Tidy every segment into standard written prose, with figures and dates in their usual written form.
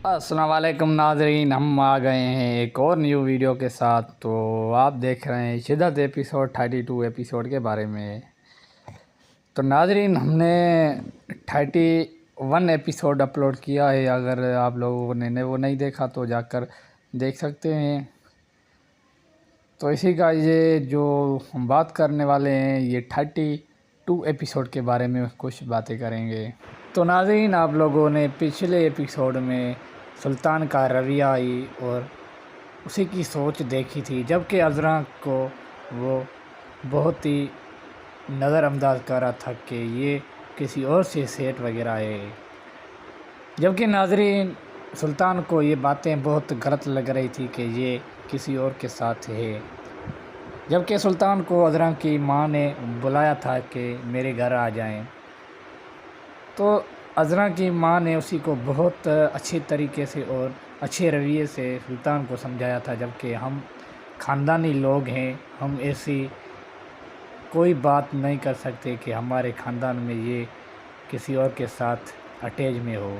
السلام علیکم ناظرین، ہم آ گئے ہیں ایک اور نیو ویڈیو کے ساتھ۔ تو آپ دیکھ رہے ہیں شدت ایپیسوڈ 32 ایپیسوڈ کے بارے میں۔ تو ناظرین، ہم نے 31 ایپیسوڈ اپلوڈ کیا ہے۔ اگر آپ لوگوں نے وہ نہیں دیکھا تو جا کر دیکھ سکتے ہیں۔ تو اسی کا یہ جو ہم بات کرنے والے ہیں، یہ 32 ایپیسوڈ کے بارے میں کچھ باتیں کریں گے۔ تو ناظرین، آپ لوگوں نے پچھلے ایپیسوڈ میں سلطان کا رویہ اور اسی کی سوچ دیکھی تھی، جبکہ عذرا کو وہ بہت ہی نظر انداز کر رہا تھا کہ یہ کسی اور سے سیٹ وغیرہ ہے، جبکہ ناظرین سلطان کو یہ باتیں بہت غلط لگ رہی تھی کہ یہ کسی اور کے ساتھ ہے، جبکہ سلطان کو عذرا کی ماں نے بلایا تھا کہ میرے گھر آ جائیں۔ تو عذرا کی ماں نے اسی کو بہت اچھی طریقے سے اور اچھے رویے سے سلطان کو سمجھایا تھا، جبکہ ہم خاندانی لوگ ہیں، ہم ایسی کوئی بات نہیں کر سکتے کہ ہمارے خاندان میں یہ کسی اور کے ساتھ اٹیچ میں ہو،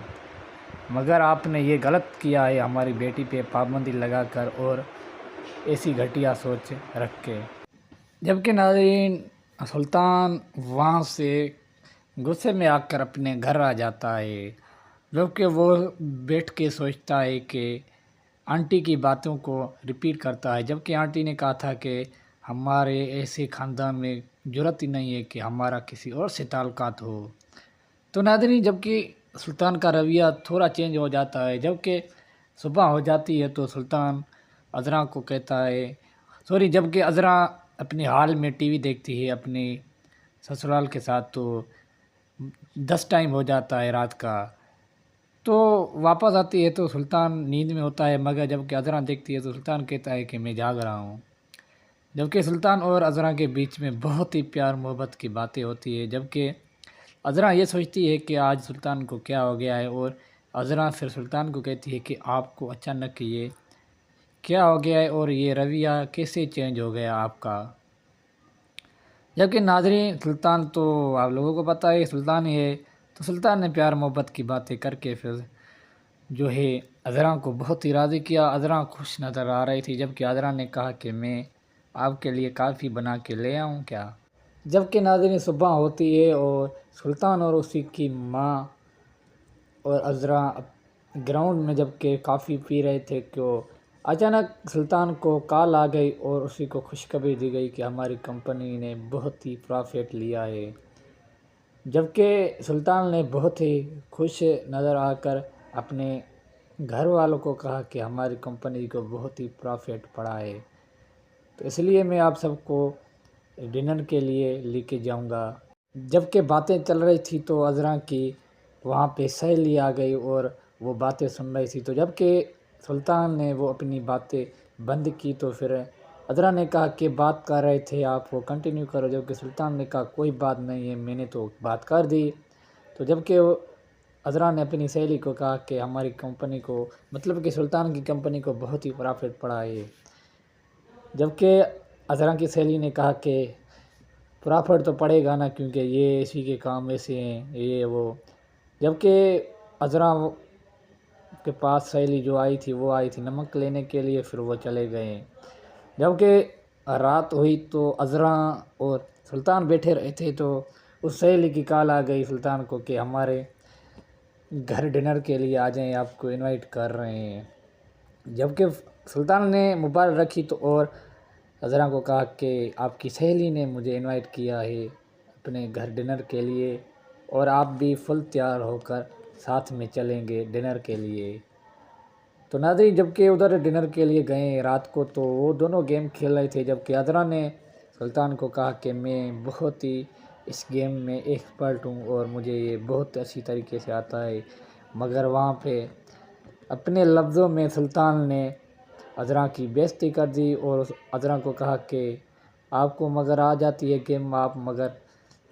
مگر آپ نے یہ غلط کیا ہے ہماری بیٹی پہ پابندی لگا کر اور ایسی گھٹیا سوچ رکھ کے۔ جبکہ ناظرین سلطان وہاں سے غصے میں آ کر اپنے گھر آ جاتا ہے، جبکہ وہ بیٹھ کے سوچتا ہے کہ آنٹی کی باتوں کو ریپیٹ کرتا ہے، جبکہ آنٹی نے کہا تھا کہ ہمارے ایسے خاندان میں جرات ہی نہیں ہے کہ ہمارا کسی اور سے تعلقات ہو۔ تو ناظرین جبکہ سلطان کا رویہ تھوڑا چینج ہو جاتا ہے، جبکہ صبح ہو جاتی ہے تو سلطان عذرا کو کہتا ہے جبکہ عذرا اپنے حال میں ٹی وی دیکھتی ہے اپنی سسرال کے ساتھ، تو 10 ٹائم ہو جاتا ہے رات کا، تو واپس آتی ہے تو سلطان نیند میں ہوتا ہے، مگر جبکہ عذرا دیکھتی ہے تو سلطان کہتا ہے کہ میں جاگ رہا ہوں، جبکہ سلطان اور عذرا کے بیچ میں بہت ہی پیار محبت کی باتیں ہوتی ہے، جبکہ عذرا یہ سوچتی ہے کہ آج سلطان کو کیا ہو گیا ہے، اور عذرا پھر سلطان کو کہتی ہے کہ آپ کو اچانک یہ کیا ہو گیا ہے اور یہ رویہ کیسے چینج ہو گیا آپ کا۔ جبکہ ناظرین سلطان تو آپ لوگوں کو پتہ ہے سلطان ہی ہے، تو سلطان نے پیار محبت کی باتیں کر کے پھر جو ہے عذرا کو بہت ہی راضی کیا۔ عذرا خوش نظر آ رہی تھی، جبکہ عذرا نے کہا کہ میں آپ کے لیے کافی بنا کے لے آؤں کیا۔ جبکہ ناظرین صبح ہوتی ہے اور سلطان اور اسی کی ماں اور عذرا گراؤنڈ میں جبکہ کافی پی رہے تھے کہ اچانک سلطان کو کال آ گئی اور اسی کو خوشخبری دی گئی کہ ہماری کمپنی نے بہت ہی پرافٹ لیا ہے، جبکہ سلطان نے بہت ہی خوش نظر آ کر اپنے گھر والوں کو کہا کہ ہماری کمپنی کو بہت ہی پرافٹ پڑا ہے، تو اس لیے میں آپ سب کو ڈنر کے لیے لے کے جاؤں گا۔ جبکہ باتیں چل رہی تھی تو عذرا کی وہاں پہ سہیلی آ گئی اور وہ باتیں سن رہی تھی، تو جبکہ سلطان نے وہ اپنی باتیں بند کی تو پھر عذرا نے کہا کہ بات کر رہے تھے آپ وہ کنٹینیو کرو، جبکہ سلطان نے کہا کوئی بات نہیں ہے، میں نے تو بات کر دی۔ تو جبکہ عذرا نے اپنی سہیلی کو کہا کہ ہماری کمپنی کو مطلب کہ سلطان کی کمپنی کو بہت ہی پرافٹ پڑا ہے، جبکہ عذرا کی سہیلی نے کہا کہ پرافٹ تو پڑے گا نا، کیونکہ یہ اسی کے کام ایسے ہیں یہ وہ، جبکہ عذرا کے پاس سہیلی جو آئی تھی وہ آئی تھی نمک لینے کے لیے، پھر وہ چلے گئے۔ جبکہ رات ہوئی تو عذرا اور سلطان بیٹھے رہے تھے تو اس سہیلی کی کال آ گئی سلطان کو کہ ہمارے گھر ڈنر کے لیے آ جائیں، آپ کو انوائٹ کر رہے ہیں، جبکہ سلطان نے موبائل رکھی تو اور عذرا کو کہا کہ آپ کی سہیلی نے مجھے انوائٹ کیا ہے اپنے گھر ڈنر کے لیے، اور آپ بھی فل تیار ہو کر ساتھ میں چلیں گے ڈنر کے لیے۔ تو ناظرین جبکہ ادھر ڈنر کے لیے گئے رات کو تو وہ دونوں گیم کھیل رہے تھے، جبکہ عذرا نے سلطان کو کہا کہ میں بہت ہی اس گیم میں ایکسپرٹ ہوں اور مجھے یہ بہت اچھی طریقے سے آتا ہے، مگر وہاں پہ اپنے لفظوں میں سلطان نے عذرا کی بےعزتی کر دی اور عذرا کو کہا کہ آپ کو مگر آ جاتی ہے گیم، آپ مگر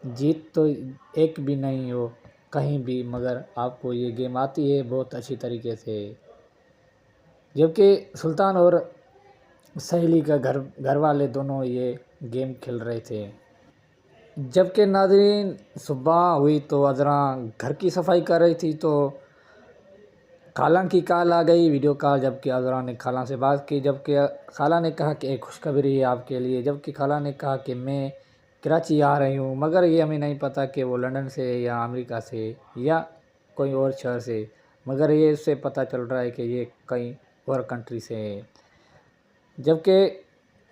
جیت تو ایک بھی نہیں ہو کہیں بھی، مگر آپ کو یہ گیم آتی ہے بہت اچھی طریقے سے۔ جبکہ سلطان اور سہیلی کا گھر والے دونوں یہ گیم کھیل رہے تھے۔ جبکہ ناظرین صبح ہوئی تو عذرا گھر کی صفائی کر رہی تھی تو خالہ کی کال آ گئی، ویڈیو کال، جب کہ عذرا نے خالہ سے بات کی، جب کہ خالہ نے کہا کہ ایک خوشخبری ہے آپ کے لیے، جب کہ خالہ نے کہا کہ میں کراچی آ رہی ہوں، مگر یہ ہمیں نہیں پتہ کہ وہ لندن سے یا امریکہ سے یا کوئی اور شہر سے، مگر یہ اس سے پتہ چل رہا ہے کہ یہ کئی اور کنٹری سے ہے۔ جب کہ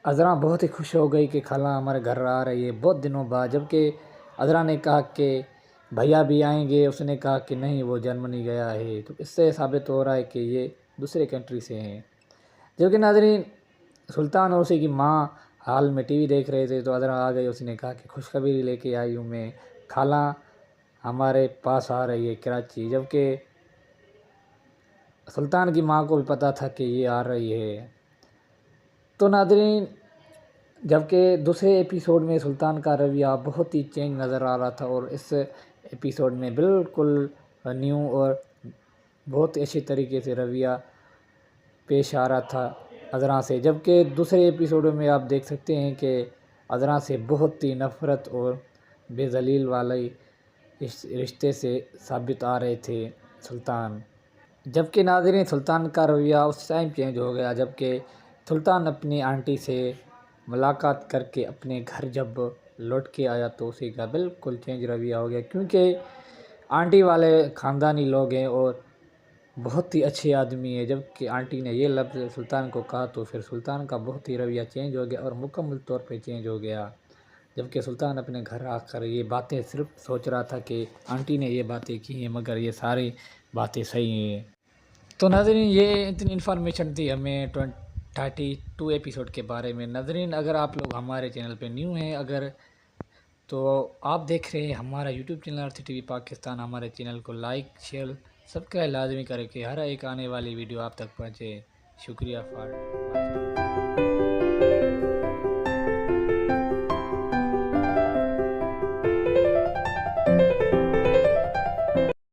عذرا بہت ہی خوش ہو گئی کہ خالہ ہمارے گھر آ رہی ہے بہت دنوں بعد، جب کہ عذرا نے کہا کہ بھیا بھی آئیں گے، اس نے کہا کہ نہیں وہ جرمنی گیا ہے، تو اس سے ثابت ہو رہا ہے کہ یہ دوسرے کنٹری سے ہیں۔ جب کہ ناظرین سلطان اور اسی کی ماں حال میں ٹی وی دیکھ رہے تھے تو عذرا آ گئی، اس نے کہا کہ خوشخبری لے کے آئی ہوں میں، خالہ ہمارے پاس آ رہی ہے کراچی، جب کہ سلطان کی ماں کو بھی پتہ تھا کہ یہ آ رہی ہے۔ تو ناظرین جب کہ دوسرے ایپیسوڈ میں سلطان کا رویہ بہت ہی چینج نظر آ رہا تھا، اور اس ایپیسوڈ میں بالکل نیو اور بہت اچھی طریقے سے رویہ پیش آ رہا تھا عذرا سے، جب کہ دوسرے ایپیسوڈ میں آپ دیکھ سکتے ہیں کہ عذرا سے بہت ہی نفرت اور بے ذلیل والے اس رشتے سے ثابت آ رہے تھے سلطان۔ جب کہ ناظرین سلطان کا رویہ اس ٹائم چینج ہو گیا جب کہ سلطان اپنی آنٹی سے ملاقات کر کے اپنے گھر جب لوٹ کے آیا تو اسی کا بالکل چینج رویہ ہو گیا، کیونکہ آنٹی والے خاندانی لوگ ہیں اور بہت ہی اچھے آدمی ہے۔ جب کہ آنٹی نے یہ لفظ سلطان کو کہا تو پھر سلطان کا بہت ہی رویہ چینج ہو گیا اور مکمل طور پہ چینج ہو گیا، جب کہ سلطان اپنے گھر آ کر یہ باتیں صرف سوچ رہا تھا کہ آنٹی نے یہ باتیں کی ہیں مگر یہ ساری باتیں صحیح ہیں۔ تو ناظرین یہ اتنی انفارمیشن تھی ہمیں 32 ایپیسوڈ کے بارے میں۔ ناظرین اگر آپ لوگ ہمارے چینل پہ نیو ہیں تو آپ دیکھ رہے ہیں ہمارا یوٹیوب چینل ارتھ ٹی وی پاکستان، ہمارے چینل کو لائک شیئر سبسکرائب لازمی کریں کہ ہر ایک آنے والی ویڈیو آپ تک پہنچے۔ شکریہ